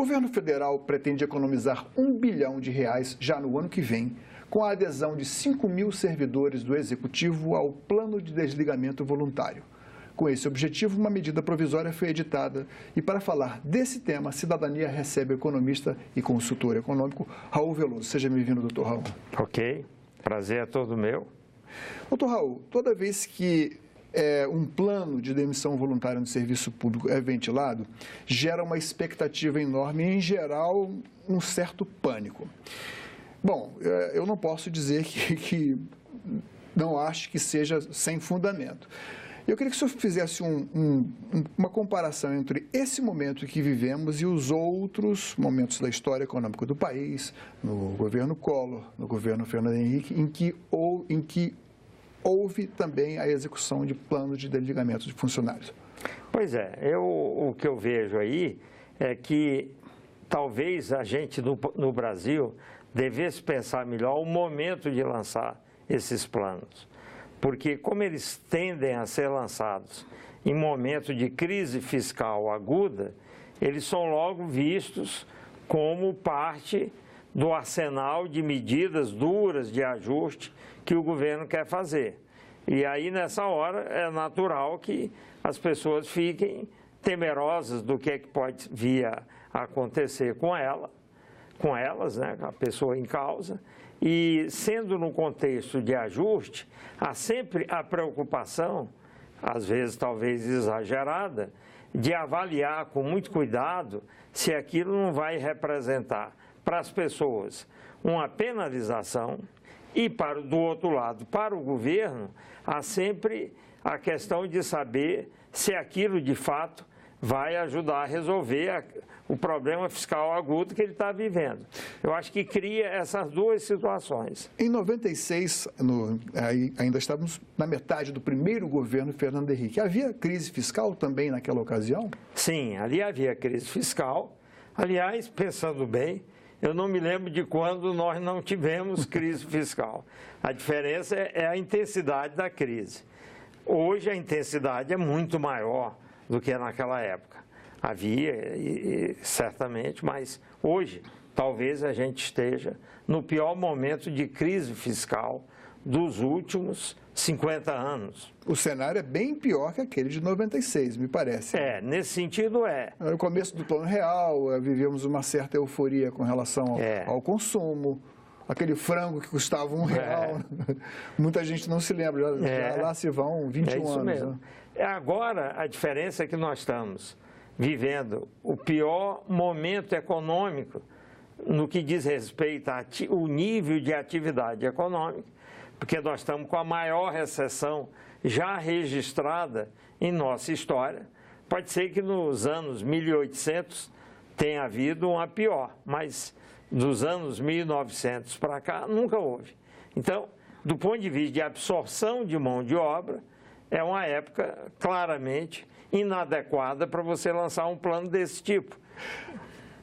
governo federal pretende economizar R$ 1 bilhão já no ano que vem, com a adesão de 5.000 servidores do Executivo ao Plano de Desligamento Voluntário. Com esse objetivo, uma medida provisória foi editada. E para falar desse tema, a Cidadania recebe o economista e consultor econômico Raul Veloso. Seja bem-vindo, doutor Raul. Ok, prazer é todo meu. Doutor Raul, toda vez que um plano de demissão voluntária no serviço público é ventilado, gera uma expectativa enorme e, em geral, um certo pânico. Bom, eu não posso dizer que não acho que seja sem fundamento. Eu queria que o senhor fizesse uma comparação entre esse momento que vivemos e os outros momentos da história econômica do país, no governo Collor, no governo Fernando Henrique, em que houve também a execução de planos de desligamento de funcionários. Pois é, o que eu vejo aí é que talvez a gente no Brasil devesse pensar melhor o momento de lançar esses planos. Porque como eles tendem a ser lançados em momento de crise fiscal aguda, eles são logo vistos como parte do arsenal de medidas duras de ajuste que o governo quer fazer. E aí, nessa hora, é natural que as pessoas fiquem temerosas do que é que pode vir a acontecer com elas, né, a pessoa em causa. E, sendo no contexto de ajuste, há sempre a preocupação, às vezes talvez exagerada, de avaliar com muito cuidado se aquilo não vai representar para as pessoas uma penalização e, do outro lado, para o governo, há sempre a questão de saber se aquilo, de fato, vai ajudar a resolver o problema fiscal agudo que ele está vivendo. Eu acho que cria essas duas situações. Em 96, ainda estávamos na metade do primeiro governo Fernando Henrique. Havia crise fiscal também naquela ocasião? Sim, ali havia crise fiscal. Aliás, pensando bem, eu não me lembro de quando nós não tivemos crise fiscal. A diferença é a intensidade da crise. Hoje a intensidade é muito maior do que naquela época. Havia, certamente, mas hoje talvez a gente esteja no pior momento de crise fiscal dos últimos 50 anos. O cenário é bem pior que aquele de 96, me parece. Nesse sentido é. No começo do Plano Real, vivíamos uma certa euforia com relação ao consumo. Aquele frango que custava R$1. Muita gente não se lembra, lá se vão 21 isso anos. Mesmo. Né? Agora, a diferença é que nós estamos vivendo o pior momento econômico no que diz respeito ao nível de atividade econômica, porque nós estamos com a maior recessão já registrada em nossa história. Pode ser que nos anos 1800 tenha havido uma pior, mas dos anos 1900 para cá nunca houve. Então, do ponto de vista de absorção de mão de obra, é uma época claramente inadequada para você lançar um plano desse tipo.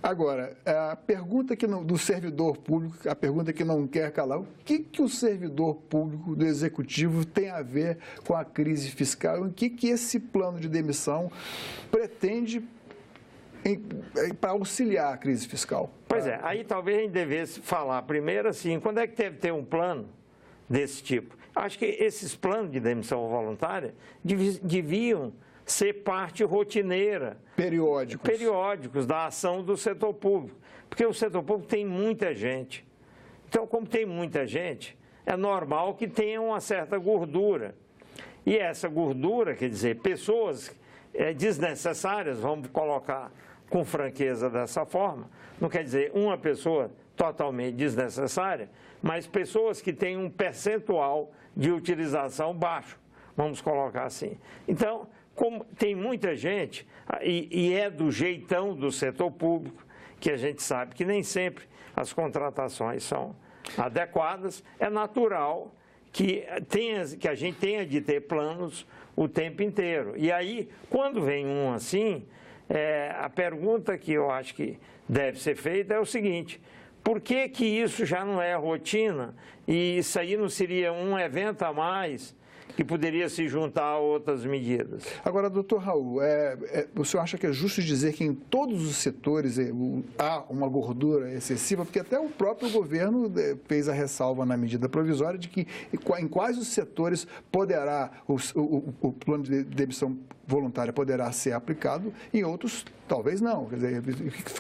Agora, a pergunta do servidor público, a pergunta que não quer calar, o que o servidor público do Executivo tem a ver com a crise fiscal e o que esse plano de demissão pretende para auxiliar a crise fiscal? Pois é, aí talvez a gente devesse falar primeiro assim, quando é que deve ter um plano desse tipo? Acho que esses planos de demissão voluntária deviam ser parte rotineira. Periódicos da ação do setor público. Porque o setor público tem muita gente. Então, como tem muita gente, é normal que tenha uma certa gordura. E essa gordura, quer dizer, pessoas desnecessárias, vamos colocar com franqueza dessa forma, não quer dizer uma pessoa totalmente desnecessária, mas pessoas que têm um percentual de utilização baixo, vamos colocar assim. Então, como tem muita gente, e é do jeitão do setor público, que a gente sabe que nem sempre as contratações são adequadas, é natural que a gente tenha de ter planos o tempo inteiro. E aí, quando vem um assim, a pergunta que eu acho que deve ser feita é o seguinte: por que que isso já não é rotina e isso aí não seria um evento a mais que poderia se juntar a outras medidas. Agora, doutor Raul, o senhor acha que é justo dizer que em todos os setores há uma gordura excessiva? Porque até o próprio governo fez a ressalva na medida provisória de que em quais os setores poderá o plano de demissão voluntária poderá ser aplicado, em outros talvez não. Quer dizer,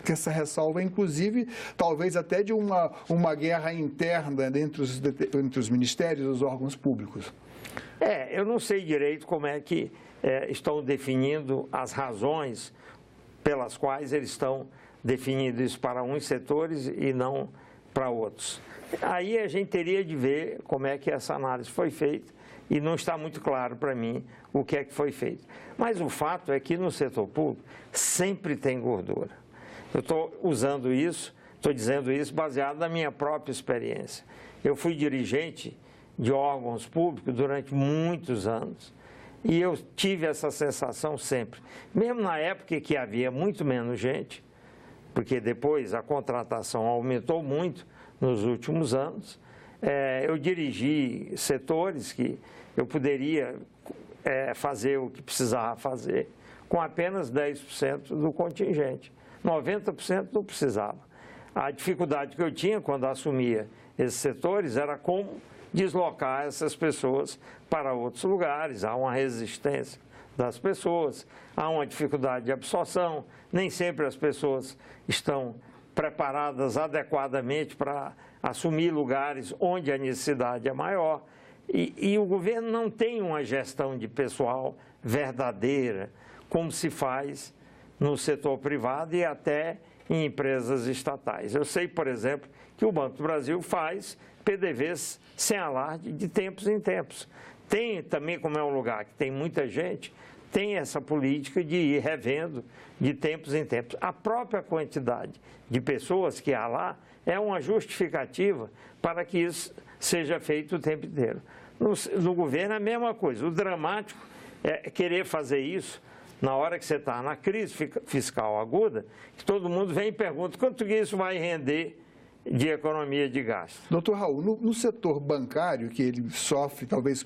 que essa ressalva, inclusive, talvez até de uma guerra interna entre os ministérios e os órgãos públicos. Eu não sei direito como é que estão definindo as razões pelas quais eles estão definindo isso para uns setores e não para outros. Aí a gente teria de ver como é que essa análise foi feita e não está muito claro para mim o que é que foi feito. Mas o fato é que no setor público sempre tem gordura. Eu estou usando isso, estou dizendo isso baseado na minha própria experiência. Eu fui dirigente de órgãos públicos durante muitos anos e eu tive essa sensação sempre. Mesmo na época que havia muito menos gente, porque depois a contratação aumentou muito nos últimos anos, eu dirigi setores que eu poderia fazer o que precisava fazer com apenas 10% do contingente. 90% não precisava. A dificuldade que eu tinha quando assumia esses setores era como deslocar essas pessoas para outros lugares. Há uma resistência das pessoas, há uma dificuldade de absorção, nem sempre as pessoas estão preparadas adequadamente para assumir lugares onde a necessidade é maior. E o governo não tem uma gestão de pessoal verdadeira, como se faz no setor privado e até em empresas estatais. Eu sei, por exemplo, que o Banco do Brasil faz PDVs sem alarde de tempos em tempos. Tem também, como é um lugar que tem muita gente, tem essa política de ir revendo de tempos em tempos. A própria quantidade de pessoas que há lá é uma justificativa para que isso seja feito o tempo inteiro. No governo é a mesma coisa. O dramático é querer fazer isso na hora que você está na crise fiscal aguda, que todo mundo vem e pergunta quanto que isso vai render de economia de gasto. Doutor Raul, no setor bancário, que ele sofre talvez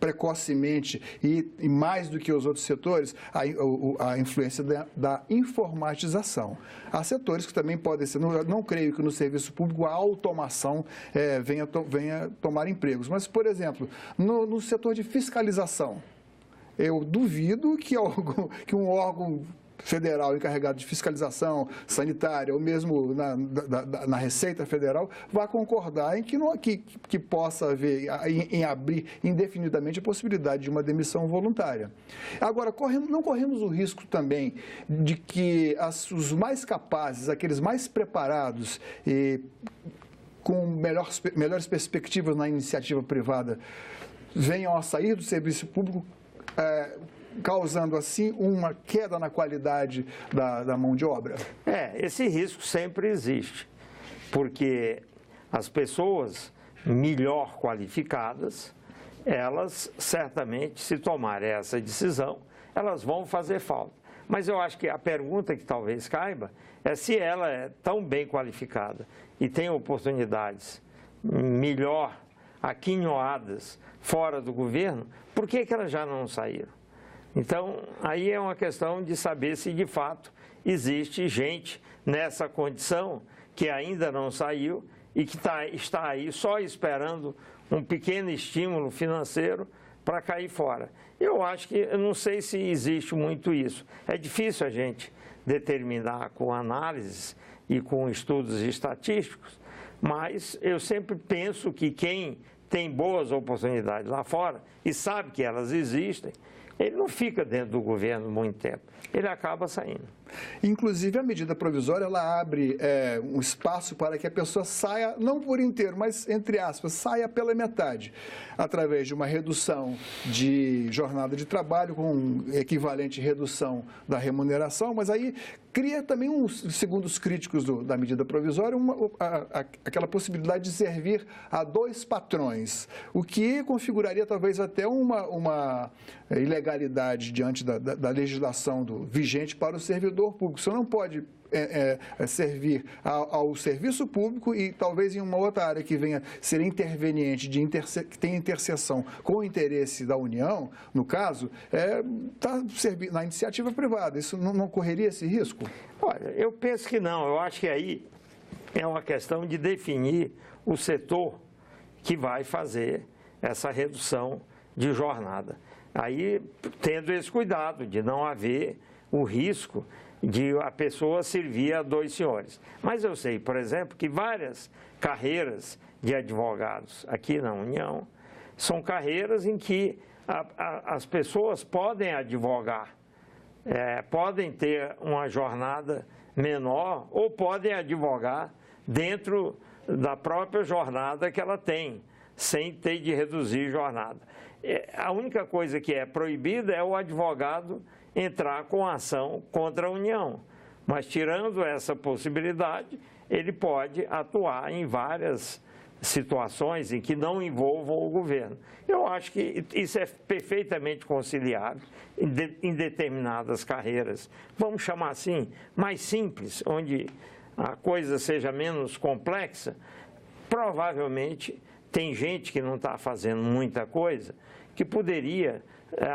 precocemente e mais do que os outros setores, a influência da informatização. Há setores que também podem ser, não creio que no serviço público a automação venha tomar empregos, mas, por exemplo, no setor de fiscalização, eu duvido que um órgão federal encarregado de fiscalização sanitária ou mesmo na Receita Federal vá concordar em que possa haver, em abrir indefinidamente a possibilidade de uma demissão voluntária. Agora, não corremos o risco também de que os mais capazes, aqueles mais preparados e com melhores perspectivas na iniciativa privada venham a sair do serviço público, causando assim uma queda na qualidade da mão de obra? Esse risco sempre existe, porque as pessoas melhor qualificadas, elas certamente, se tomarem essa decisão, elas vão fazer falta. Mas eu acho que a pergunta que talvez caiba é se ela é tão bem qualificada e tem oportunidades melhor aquinhoadas fora do governo, por que elas já não saíram? Então, aí é uma questão de saber se de fato existe gente nessa condição que ainda não saiu e que está aí só esperando um pequeno estímulo financeiro para cair fora. Eu não sei se existe muito isso. É difícil a gente determinar com análises e com estudos estatísticos, mas eu sempre penso que quem tem boas oportunidades lá fora e sabe que elas existem, ele não fica dentro do governo muito tempo, ele acaba saindo. Inclusive, a medida provisória, ela abre um espaço para que a pessoa saia, não por inteiro, mas, entre aspas, saia pela metade, através de uma redução de jornada de trabalho, com equivalente redução da remuneração, mas aí cria também, segundo os críticos da medida provisória, aquela possibilidade de servir a dois patrões, o que configuraria talvez até uma ilegalidade diante da legislação vigente para o servidor público. Você não pode servir ao serviço público e talvez em uma outra área que venha ser interveniente, que tenha interseção com o interesse da União, no caso, está servindo na iniciativa privada. Isso não correria esse risco? Olha, eu penso que não. Eu acho que aí é uma questão de definir o setor que vai fazer essa redução de jornada. Aí, tendo esse cuidado de não haver o risco de a pessoa servir a dois senhores. Mas eu sei, por exemplo, que várias carreiras de advogados aqui na União são carreiras em que as pessoas podem advogar, podem ter uma jornada menor ou podem advogar dentro da própria jornada que ela tem, sem ter de reduzir jornada. A única coisa que é proibida é o advogado entrar com ação contra a União. Mas, tirando essa possibilidade, ele pode atuar em várias situações em que não envolvam o governo. Eu acho que isso é perfeitamente conciliável em determinadas carreiras, vamos chamar assim, mais simples, onde a coisa seja menos complexa. Provavelmente tem gente que não está fazendo muita coisa, que poderia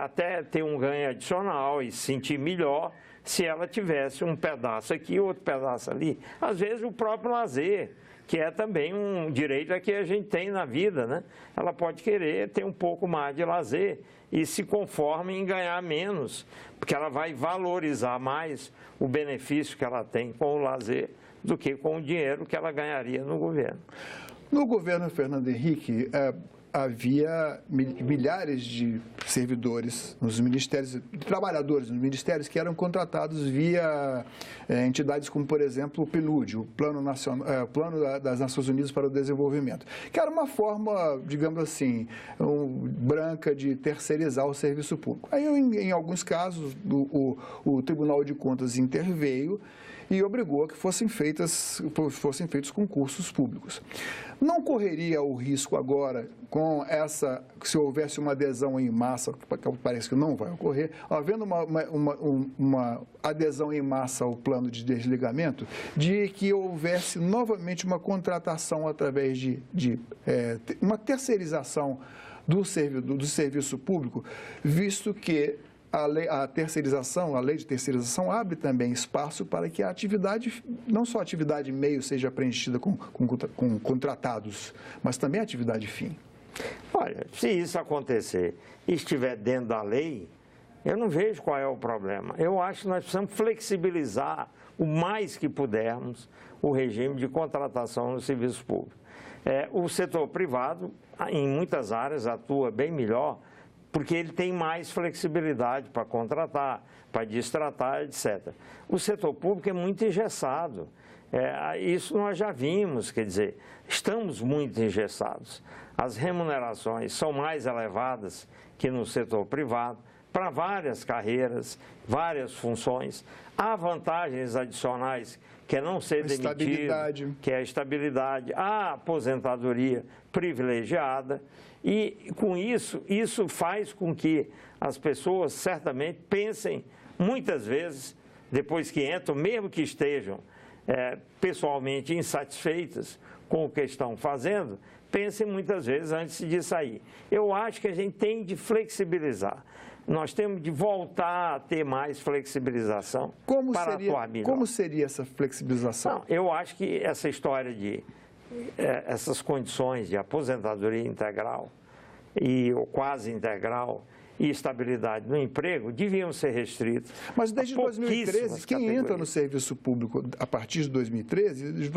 até ter um ganho adicional e se sentir melhor se ela tivesse um pedaço aqui, outro pedaço ali. Às vezes o próprio lazer, que é também um direito que a gente tem na vida, né? Ela pode querer ter um pouco mais de lazer e se conforma em ganhar menos, porque ela vai valorizar mais o benefício que ela tem com o lazer do que com o dinheiro que ela ganharia no governo. No governo Fernando Henrique, havia milhares de servidores nos ministérios, trabalhadores nos ministérios que eram contratados via entidades como, por exemplo, o PNUD, o Plano das Nações Unidas para o Desenvolvimento, que era uma forma, digamos assim, branca de terceirizar o serviço público. Aí, em alguns casos, o Tribunal de Contas interveio e obrigou a que fossem feitos concursos públicos. Não correria o risco agora, se houvesse uma adesão em massa, que parece que não vai ocorrer, havendo uma adesão em massa ao plano de desligamento, de que houvesse novamente uma contratação através de uma terceirização do serviço público, visto que a lei de terceirização abre também espaço para que a atividade, não só a atividade meio seja preenchida com contratados, mas também a atividade fim. Olha, se isso acontecer e estiver dentro da lei, eu não vejo qual é o problema. Eu acho que nós precisamos flexibilizar o mais que pudermos o regime de contratação no serviço público. O setor privado, em muitas áreas, atua bem melhor, porque ele tem mais flexibilidade para contratar, para destratar, etc. O setor público é muito engessado. Isso nós já vimos, quer dizer, estamos muito engessados. As remunerações são mais elevadas que no setor privado, para várias carreiras, várias funções. Há vantagens adicionais, que é não ser demitido, que é a estabilidade, a aposentadoria privilegiada. E, com isso faz com que as pessoas certamente pensem, muitas vezes, depois que entram, mesmo que estejam pessoalmente insatisfeitas com o que estão fazendo, pensem muitas vezes antes de sair. Eu acho que a gente tem de flexibilizar. Nós temos de voltar a ter mais flexibilização para atuar melhor. Como seria essa flexibilização? Não, eu acho que essa história de essas condições de aposentadoria integral ou quase integral e estabilidade no emprego deviam ser restritos. Mas desde 2013, quem entra no serviço público a partir de 2013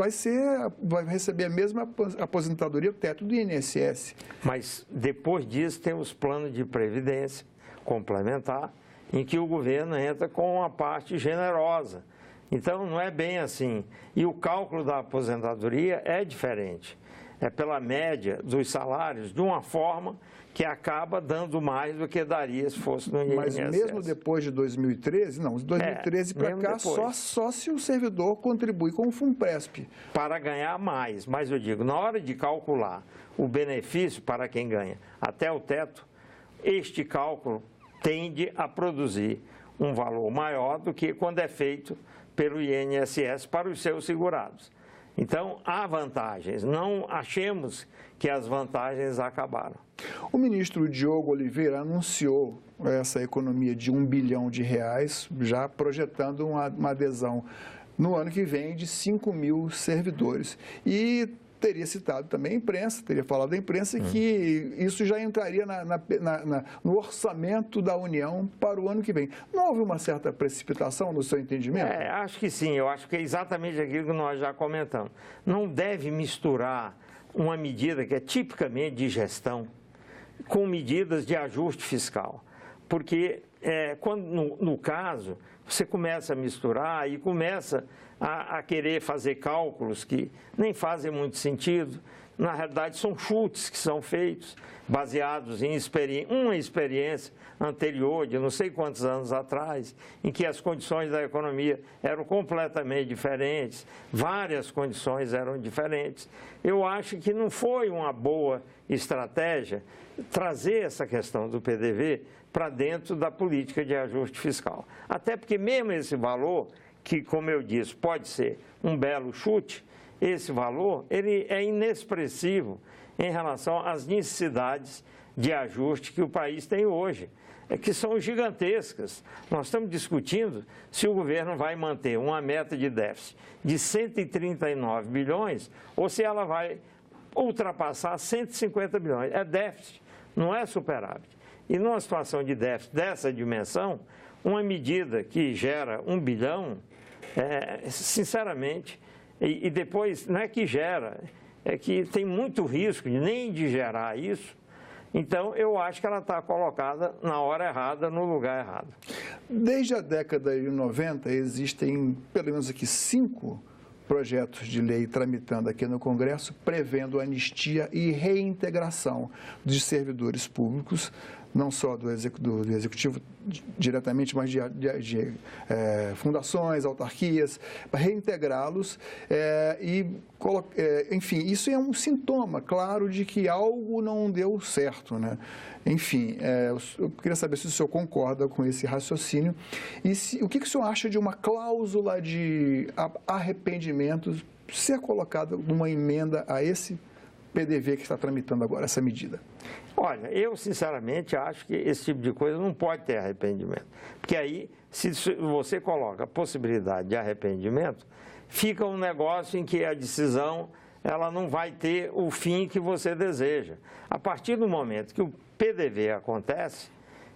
vai receber a mesma aposentadoria, o teto do INSS. Mas depois disso tem os planos de previdência complementar, em que o governo entra com uma parte generosa. Então, não é bem assim. E o cálculo da aposentadoria é diferente. É pela média dos salários, de uma forma que acaba dando mais do que daria se fosse no INSS. Mas mesmo depois de 2013, não, de 2013 para cá, só se o servidor contribui com o FUNPRESP. Para ganhar mais. Mas eu digo, na hora de calcular o benefício para quem ganha até o teto, este cálculo tende a produzir um valor maior do que quando é feito pelo INSS para os seus segurados. Então, há vantagens. Não achemos que as vantagens acabaram. O ministro Diogo Oliveira anunciou essa economia de R$1 bilhão, já projetando uma adesão no ano que vem de 5 mil servidores. E teria citado também a imprensa, teria falado à imprensa que isso já entraria no orçamento da União para o ano que vem. Não houve uma certa precipitação no seu entendimento? Acho que sim. Eu acho que é exatamente aquilo que nós já comentamos. Não deve misturar uma medida que é tipicamente de gestão com medidas de ajuste fiscal. Porque, quando, no caso, você começa a misturar e começa a querer fazer cálculos que nem fazem muito sentido. Na realidade, são chutes que são feitos, baseados em uma experiência anterior, de não sei quantos anos atrás, em que as condições da economia eram completamente diferentes, várias condições eram diferentes. Eu acho que não foi uma boa estratégia trazer essa questão do PDV para dentro da política de ajuste fiscal. Até porque mesmo esse valor, que, como eu disse, pode ser um belo chute, esse valor ele é inexpressivo em relação às necessidades de ajuste que o país tem hoje, que são gigantescas. Nós estamos discutindo se o governo vai manter uma meta de déficit de 139 bilhões ou se ela vai ultrapassar 150 bilhões. É déficit, não é superávit. E numa situação de déficit dessa dimensão, uma medida que gera 1 bilhão, sinceramente, e depois não é que gera, é que tem muito risco nem de gerar isso. Então, eu acho que ela está colocada na hora errada, no lugar errado. Desde a década de 90, existem pelo menos aqui 5 projetos de lei tramitando aqui no Congresso, prevendo anistia e reintegração de servidores públicos, não só do Executivo diretamente, mas de fundações, autarquias, para reintegrá-los enfim, isso é um sintoma, claro, de que algo não deu certo, né? Enfim, eu queria saber se o senhor concorda com esse raciocínio e o que o senhor acha de uma cláusula de arrependimento ser colocada numa emenda a esse PDV que está tramitando agora, essa medida? Olha, eu sinceramente acho que esse tipo de coisa não pode ter arrependimento. Porque aí, se você coloca a possibilidade de arrependimento, fica um negócio em que a decisão ela não vai ter o fim que você deseja. A partir do momento que o PDV acontece,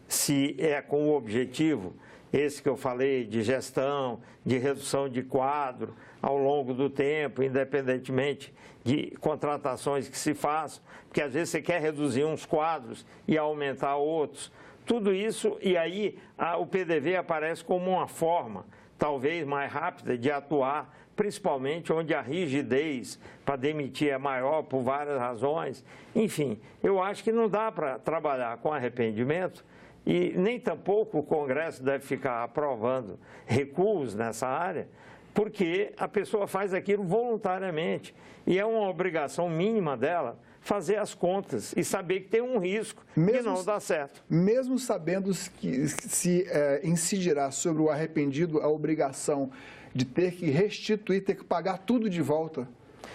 se é com o objetivo, esse que eu falei, de gestão, de redução de quadro ao longo do tempo, independentemente de contratações que se façam, porque às vezes você quer reduzir uns quadros e aumentar outros, tudo isso, e aí o PDV aparece como uma forma, talvez mais rápida, de atuar, principalmente onde a rigidez para demitir é maior por várias razões. Enfim, eu acho que não dá para trabalhar com arrependimento e nem tampouco o Congresso deve ficar aprovando recuos nessa área, porque a pessoa faz aquilo voluntariamente e é uma obrigação mínima dela fazer as contas e saber que tem um risco de não dar certo. Mesmo sabendo que se incidirá sobre o arrependido a obrigação de ter que restituir, ter que pagar tudo de volta,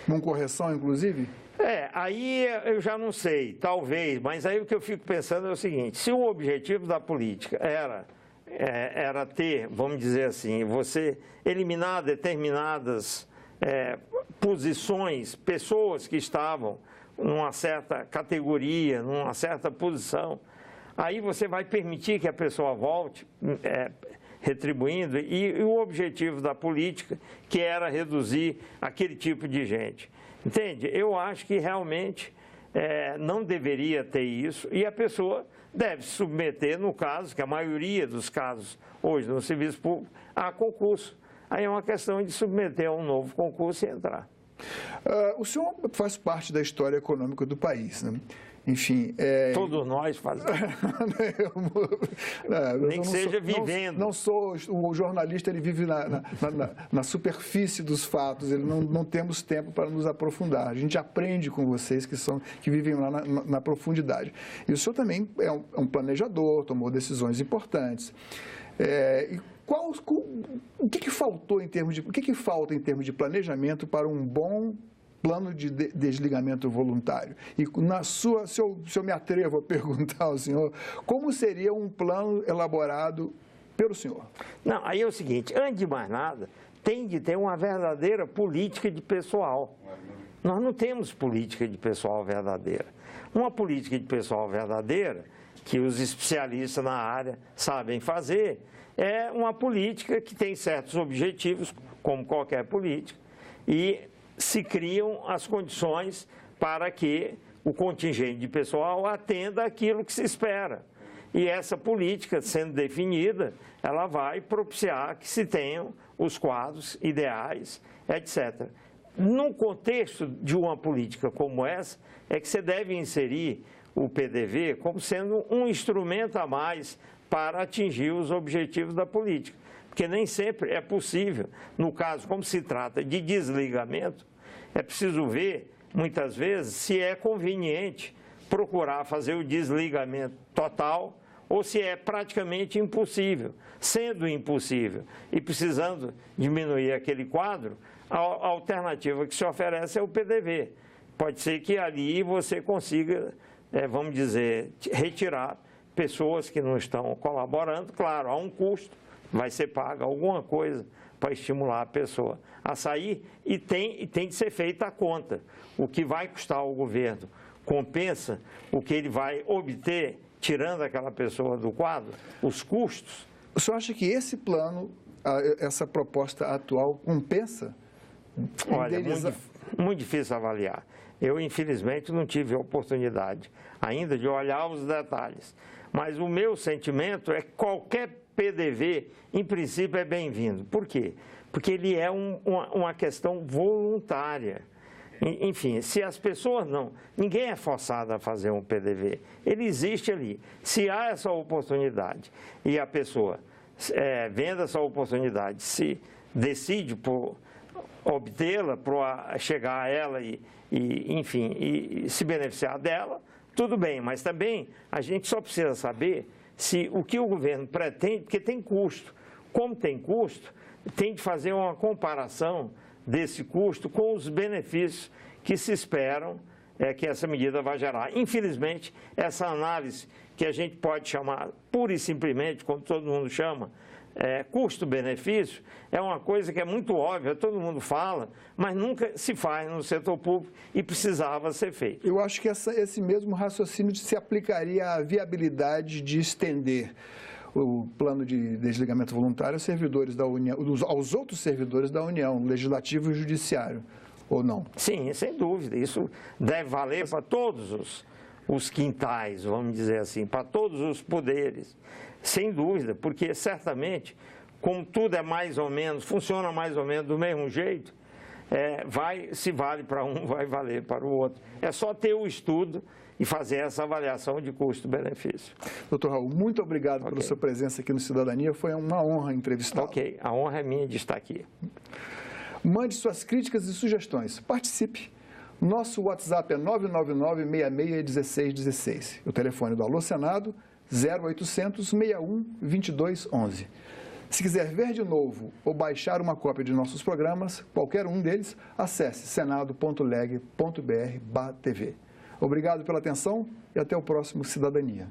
com correção, inclusive? Aí eu já não sei, talvez, mas aí o que eu fico pensando é o seguinte, se o objetivo da política era ter, vamos dizer assim, você eliminar determinadas posições, pessoas que estavam numa certa categoria, numa certa posição, aí você vai permitir que a pessoa volte retribuindo, e o objetivo da política, que era reduzir aquele tipo de gente. Entende? Eu acho que realmente não deveria ter isso e a pessoa deve se submeter, no caso, que a maioria dos casos hoje no serviço público, a concurso. Aí é uma questão de submeter a um novo concurso e entrar. O senhor faz parte da história econômica do país, né? Enfim... Todos nós fazemos. Nem que seja vivendo. Não sou... O jornalista, ele vive na superfície dos fatos, não temos tempo para nos aprofundar. A gente aprende com vocês que vivem lá na profundidade. E o senhor também é um planejador, tomou decisões importantes. O que faltou em termos de, o que falta em termos de planejamento para um bom plano de desligamento voluntário? E se eu me atrevo a perguntar ao senhor, como seria um plano elaborado pelo senhor? Não, aí é o seguinte, antes de mais nada, tem de ter uma verdadeira política de pessoal. Nós não temos política de pessoal verdadeira. Uma política de pessoal verdadeira, que os especialistas na área sabem fazer, é uma política que tem certos objetivos, como qualquer política, e se criam as condições para que o contingente de pessoal atenda aquilo que se espera. E essa política, sendo definida, ela vai propiciar que se tenham os quadros ideais, etc. No contexto de uma política como essa, é que você deve inserir o PDV como sendo um instrumento a mais para atingir os objetivos da política. Porque nem sempre é possível, no caso, como se trata de desligamento, é preciso ver, muitas vezes, se é conveniente procurar fazer o desligamento total ou se é praticamente impossível. Sendo impossível e precisando diminuir aquele quadro, a alternativa que se oferece é o PDV. Pode ser que ali você consiga, vamos dizer, retirar pessoas que não estão colaborando. Claro, há um custo, vai ser paga alguma coisa para estimular a pessoa a sair e tem de ser feita a conta. O que vai custar ao governo compensa o que ele vai obter tirando aquela pessoa do quadro, os custos. O senhor acha que esse plano, essa proposta atual, compensa? Olha, muito difícil avaliar. Eu, infelizmente, não tive a oportunidade ainda de olhar os detalhes. Mas o meu sentimento é que qualquer PDV, em princípio, é bem-vindo. Por quê? Porque ele é uma questão voluntária. Enfim, se as pessoas não... Ninguém é forçado a fazer um PDV. Ele existe ali. Se há essa oportunidade e a pessoa, vendo essa oportunidade, se decide por obtê-la, para chegar a ela enfim, e se beneficiar dela, tudo bem. Mas também a gente só precisa saber se o que o governo pretende, porque tem custo. Como tem custo, tem de fazer uma comparação desse custo com os benefícios que se esperam que essa medida vai gerar. Infelizmente, essa análise que a gente pode chamar pura e simplesmente, como todo mundo chama, custo-benefício, é uma coisa que é muito óbvia, todo mundo fala, mas nunca se faz no setor público e precisava ser feito. Eu acho que esse mesmo raciocínio se aplicaria à viabilidade de estender o plano de desligamento voluntário aos servidores da União, aos outros servidores da União, Legislativo e Judiciário, ou não? Sim, sem dúvida. Isso deve valer para todos os quintais, vamos dizer assim, para todos os poderes, sem dúvida, porque certamente, como tudo é mais ou menos, funciona mais ou menos do mesmo jeito, se vale para um, vai valer para o outro. É só ter o estudo e fazer essa avaliação de custo-benefício. Doutor Raul, muito obrigado pela sua presença aqui no Cidadania. Foi uma honra entrevistá-lo. Ok, a honra é minha de estar aqui. Mande suas críticas e sugestões. Participe. Nosso WhatsApp é 999-661616. O telefone do Alô Senado, 0800 61 2211. Se quiser ver de novo ou baixar uma cópia de nossos programas, qualquer um deles, acesse senado.leg.br/tv. Obrigado pela atenção e até o próximo Cidadania.